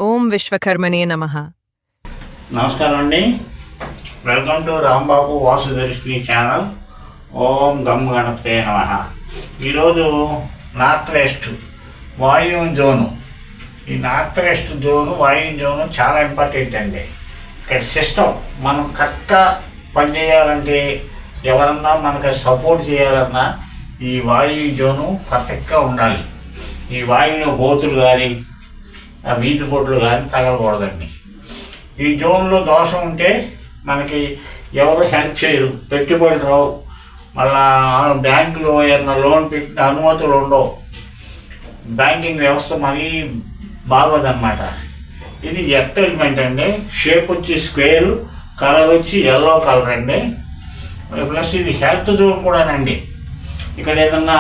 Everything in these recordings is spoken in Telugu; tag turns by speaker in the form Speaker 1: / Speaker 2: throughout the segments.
Speaker 1: ఓం విశ్వకర్మణే నమః.
Speaker 2: నమస్కారం అండి. Welcome to Rambabu Vasudarshini channel. ఓం గమ్ గణపతే నమః. ఈరోజు నార్త్ వెస్ట్ వాయువ్య జోను. ఈ నార్త్ వెస్ట్ జోను వాయువ్య జోను చాలా ఇంపార్టెంట్ అండి. ఇక్కడ సిస్టమ్ మనం కరెక్ట్గా పనిచేయాలంటే, ఎవరన్నా మనకు సపోర్ట్ చేయాలన్నా ఈ వాయువ్య జోను పర్ఫెక్ట్గా ఉండాలి. ఈ వాయువులో గోతులు కానీ వీధి బొడ్లు కానీ తగలకూడదండి. ఈ జోన్లో దోషం ఉంటే మనకి ఎవరు హెల్ప్ చేయరు, పెట్టుబడులు రావు, మళ్ళా బ్యాంకులో ఏదైనా లోన్ పెట్టిన అనుమతులు ఉండవు, బ్యాంకింగ్ వ్యవస్థ మరీ బాగోదన్నమాట. ఇది ఎర్త్ ఎలిమెంట్ అండి. షేప్ వచ్చి స్క్వేర్, కలర్ వచ్చి ఎల్లో కలర్ అండి. ప్లస్ ఇది హెల్త్ జోన్ కూడానండి. ఇక్కడ ఏదన్నా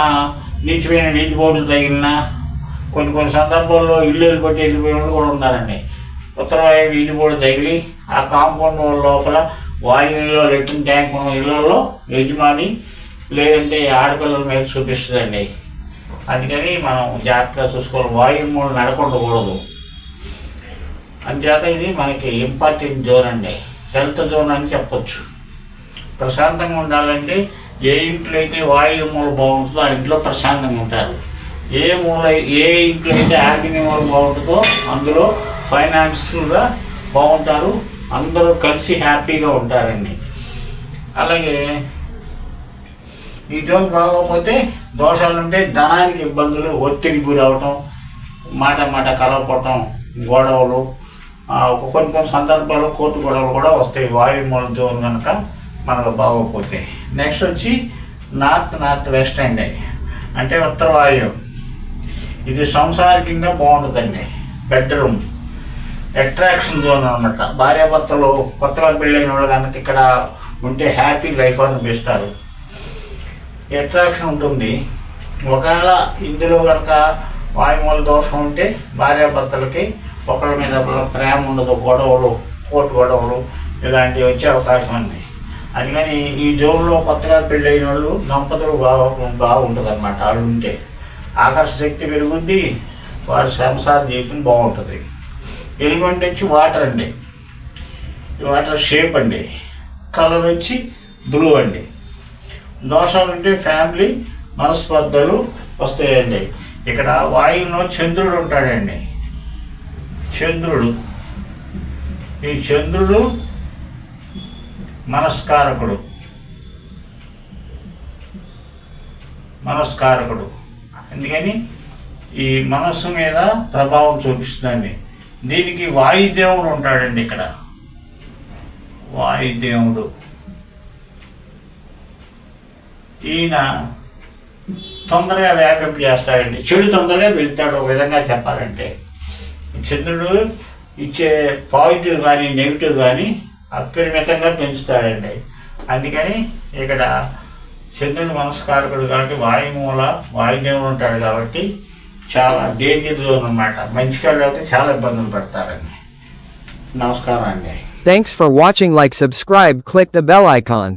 Speaker 2: నీచిపోయిన నీటి బోర్డులు తగిలినా, కొన్ని సందర్భాల్లో ఇల్లు వెళ్ళిపోయి వెళ్ళిపోయిన వాళ్ళు కూడా ఉన్నారండి. ఉత్తర వాయువు వీధి బోర్డు తగిలి ఆ కాంపౌండ్ లోపల వాయువులో లెట్రిన్ ట్యాంక్ ఉన్న ఇళ్లలో యజమాని లేదంటే ఆడపిల్లల మీద చూపిస్తుందండి. అందుకని మనం జాగ్రత్తగా చూసుకోవాలి. వాయువు మూడు నడకుండకూడదు. అందుచేత ఇది మనకి ఇంపార్టెంట్ జోన్ అండి, హెల్త్ జోన్ అని చెప్పొచ్చు. ప్రశాంతంగా ఉండాలంటే ఏ ఇంట్లో అయితే వాయువు మూల బాగుంటుందో ఆ ఇంట్లో ప్రశాంతంగా ఉంటారు. ఏ ఇంట్లో అయితే ఆగ్ని మూల బాగుంటుందో అందులో ఫైనాన్షియల్గా బాగుంటారు, అందరూ కలిసి హ్యాపీగా ఉంటారండి. అలాగే ఈ జోన్ బాగోకపోతే దోషాలు ఉంటే ధనానికి ఇబ్బందులు, ఒత్తిడి గురి అవటం, మాట కలవపడటం, గొడవలు, కొన్ని సందర్భాల్లో కోర్టు గొడవలు కూడా వస్తాయి వాయుమూల జోన్ కనుక మనకు బాగోకపోతే. నెక్స్ట్ వచ్చి నార్త్ వెస్ట్ అండి, అంటే ఉత్తర వాయువు. ఇది సంసారికంగా బాగుంటుందండి. బెడ్రూమ్ అట్రాక్షన్ జోన్ అన్నమాట. భార్యాభర్తలు కొత్తగా పెళ్ళైన వాళ్ళు కనుక ఇక్కడ ఉంటే హ్యాపీ లైఫ్ అనిపిస్తారు. అట్రాక్షన్ ఉంటుంది. ఒకవేళ ఇందులో కనుక వాయుమూల దోషం ఉంటే భార్యాభర్తలకి ఒకళ్ళ మీద ప్రేమ ఉండదు, గొడవలు, కోర్టు గొడవలు ఇలాంటివి వచ్చే అవకాశం ఉంది. అందుకని ఈ జోన్లో కొత్తగా పెళ్ళైన వాళ్ళు దంపతులు బాగుంటుంది అన్నమాట. వాళ్ళు ఉంటే ఆకర్షణ శక్తి పెరుగుద్ది, వారి సంసార జీవితం బాగుంటుంది. ఎలిమెంట్ వచ్చి వాటర్ అండి. ఈ వాటర్ షేప్ అండి. కలర్ వచ్చి బ్లూ అండి. దోషాలు ఉంటే ఫ్యామిలీ మనస్పర్ధలు వస్తాయండి. ఇక్కడ వాయువులో చంద్రుడు ఉంటాడండి. చంద్రుడు, ఈ చంద్రుడు మనస్కారకుడు. అందుకని ఈ మనస్సు మీద ప్రభావం చూపిస్తుందండి. దీనికి వాయుదేవుడు ఉంటాడండి. ఇక్కడ వాయుదేవుడు ఈయన తొందరగా వ్యాపింపు చేస్తాడండి. చెడు తొందరగా వెళ్తాడు. ఒక విధంగా చెప్పాలంటే చంద్రుడు ఇచ్చే పాజిటివ్ కానీ నెగిటివ్ కానీ అపరిమితంగా పెంచుతాడండి. అందుకని ఇక్కడ చంద్రుడు మనస్కారకుడు కాబట్టి వాయుదేవుడు ఉంటాడు కాబట్టి చాలా డేంజర్ జోన్ అన్నమాట. మంచి కాళ్ళు అయితే చాలా ఇబ్బందులు పడతారండి. నమస్కారం అండి.
Speaker 3: Thanks for watching. Like, subscribe, click the bell icon.